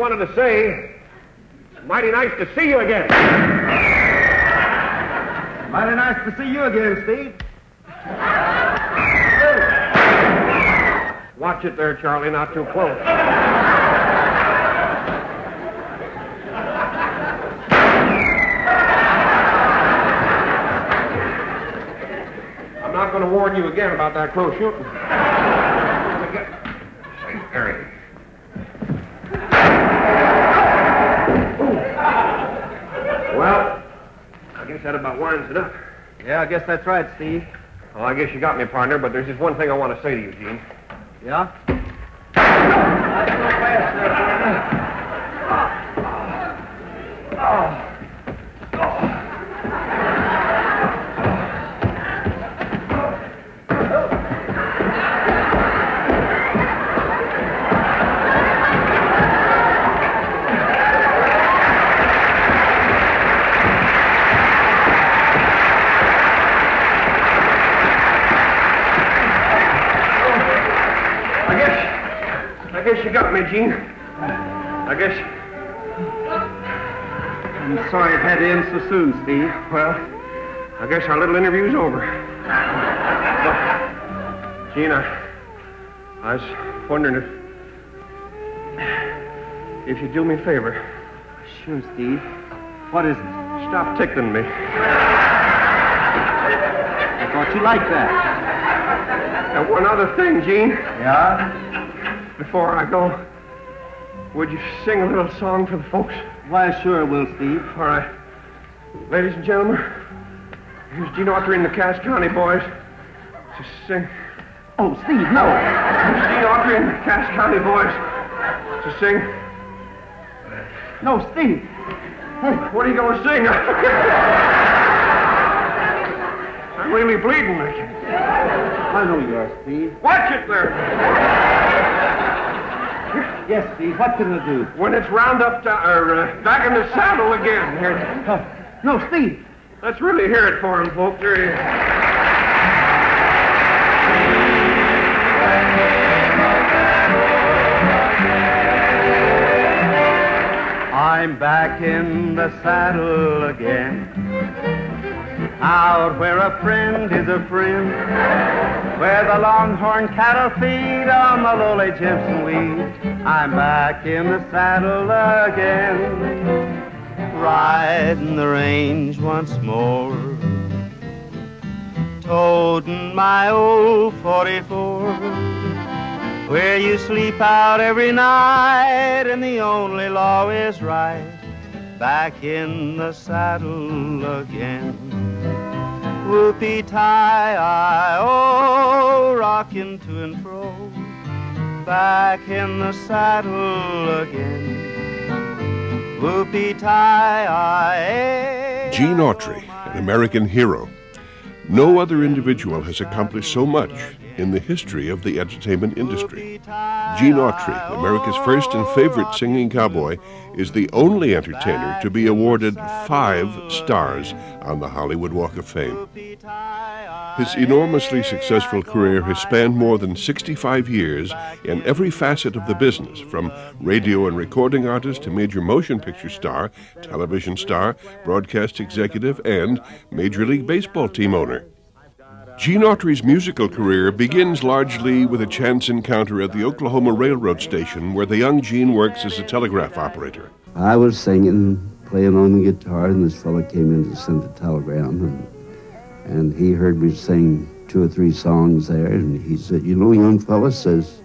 wanted to say, it's mighty nice to see you again. Mighty nice to see you again, Steve. Watch it there, Charlie, not too close. I'm not going to warn you again about that close shooting. Harry. Well, I guess that about winds it up. Yeah, I guess that's right, Steve. Well, I guess you got me, partner, but there's just one thing I want to say to you, Gene. Yeah? I guess you got me, Gene. I guess... I'm sorry it had to end so soon, Steve. Well, I guess our little interview's over. But, Gene, I was wondering if you'd do me a favor. Sure, Steve. What is it? Stop tickling me. I thought you liked that. And one other thing, Gene. Yeah? Before I go, would you sing a little song for the folks? Why, sure, will, Steve. All right. Ladies and gentlemen, here's Gene Autry and the Cass County Boys to sing. Oh, Steve, no. Here's Gene Autry and the Cass County Boys to sing. No, Steve. Hey, what are you going to sing? I'm really bleeding. I know you are, Steve. Watch it there. Yes, Steve, what can I do? When it's back in the saddle again. Here. No, Steve. Let's really hear it for him, folks. Here he is. I'm back in the saddle again, out where a friend is a friend, where the longhorn cattle feed on the lowly Jimson weed. I'm back in the saddle again, riding the range once more, toting my old 44, where you sleep out every night and the only law is right. Back in the saddle again. Whoopee-tie-I, oh, rocking to and fro, back in the saddle again. Whoopee-tie-I. Gene Autry, an American hero. No other individual has accomplished so much in the history of the entertainment industry. Gene Autry, America's first and favorite singing cowboy, is the only entertainer to be awarded 5 stars on the Hollywood Walk of Fame. His enormously successful career has spanned more than 65 years in every facet of the business, from radio and recording artist to major motion picture star, television star, broadcast executive, and Major League Baseball team owner. Gene Autry's musical career begins largely with a chance encounter at the Oklahoma Railroad station where the young Gene works as a telegraph operator. I was singing, playing on the guitar, and this fellow came in to send a telegram, and he heard me sing 2 or 3 songs there, and he said, "You know, young fella," says,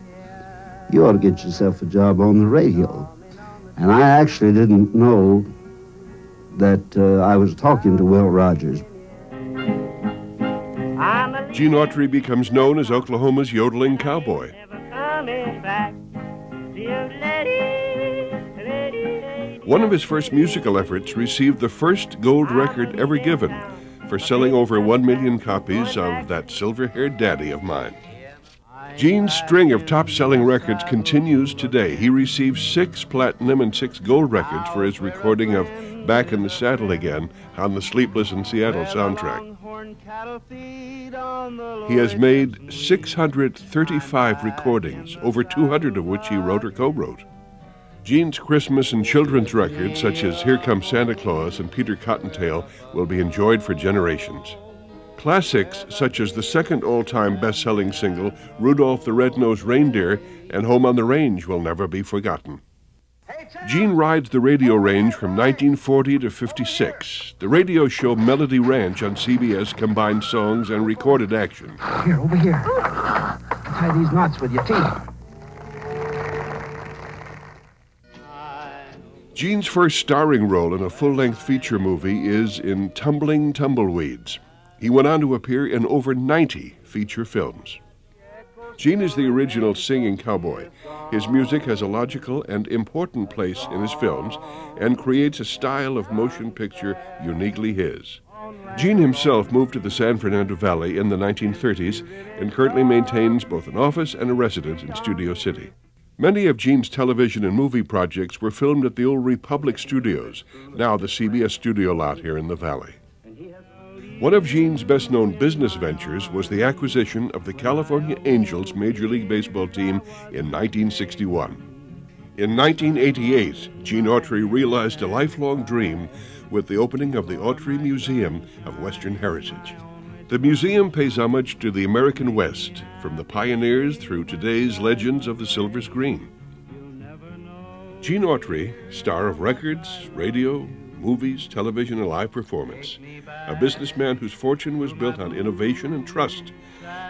"you ought to get yourself a job on the radio." And I actually didn't know that I was talking to Will Rogers. Gene Autry becomes known as Oklahoma's yodeling cowboy. One of his first musical efforts received the first gold record ever given for selling over 1 million copies of That Silver-Haired Daddy of Mine. Gene's string of top-selling records continues today. He received 6 platinum and 6 gold records for his recording of Back in the Saddle Again on the Sleepless in Seattle soundtrack. He has made 635 recordings, over 200 of which he wrote or co-wrote. Gene's Christmas and children's records, such as Here Comes Santa Claus and Peter Cottontail, will be enjoyed for generations. Classics such as the second all-time best-selling single, Rudolph the Red-Nosed Reindeer, and Home on the Range will never be forgotten. Gene rides the radio range from 1940 to 56. The radio show Melody Ranch on CBS combined songs and recorded action. Here, over here. Tie these knots with your teeth. Gene's first starring role in a full-length feature movie is in Tumbling Tumbleweeds. He went on to appear in over 90 feature films. Gene is the original singing cowboy. His music has a logical and important place in his films and creates a style of motion picture uniquely his. Gene himself moved to the San Fernando Valley in the 1930s and currently maintains both an office and a residence in Studio City. Many of Gene's television and movie projects were filmed at the old Republic Studios, now the CBS studio lot here in the Valley. One of Gene's best-known business ventures was the acquisition of the California Angels Major League Baseball team in 1961. In 1988, Gene Autry realized a lifelong dream with the opening of the Autry Museum of Western Heritage. The museum pays homage to the American West, from the pioneers through today's legends of the silver screen. Gene Autry, star of records, radio, movies, television, and live performance, a businessman whose fortune was built on innovation and trust,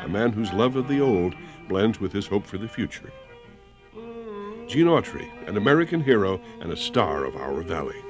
a man whose love of the old blends with his hope for the future. Gene Autry, an American hero and a star of our valley.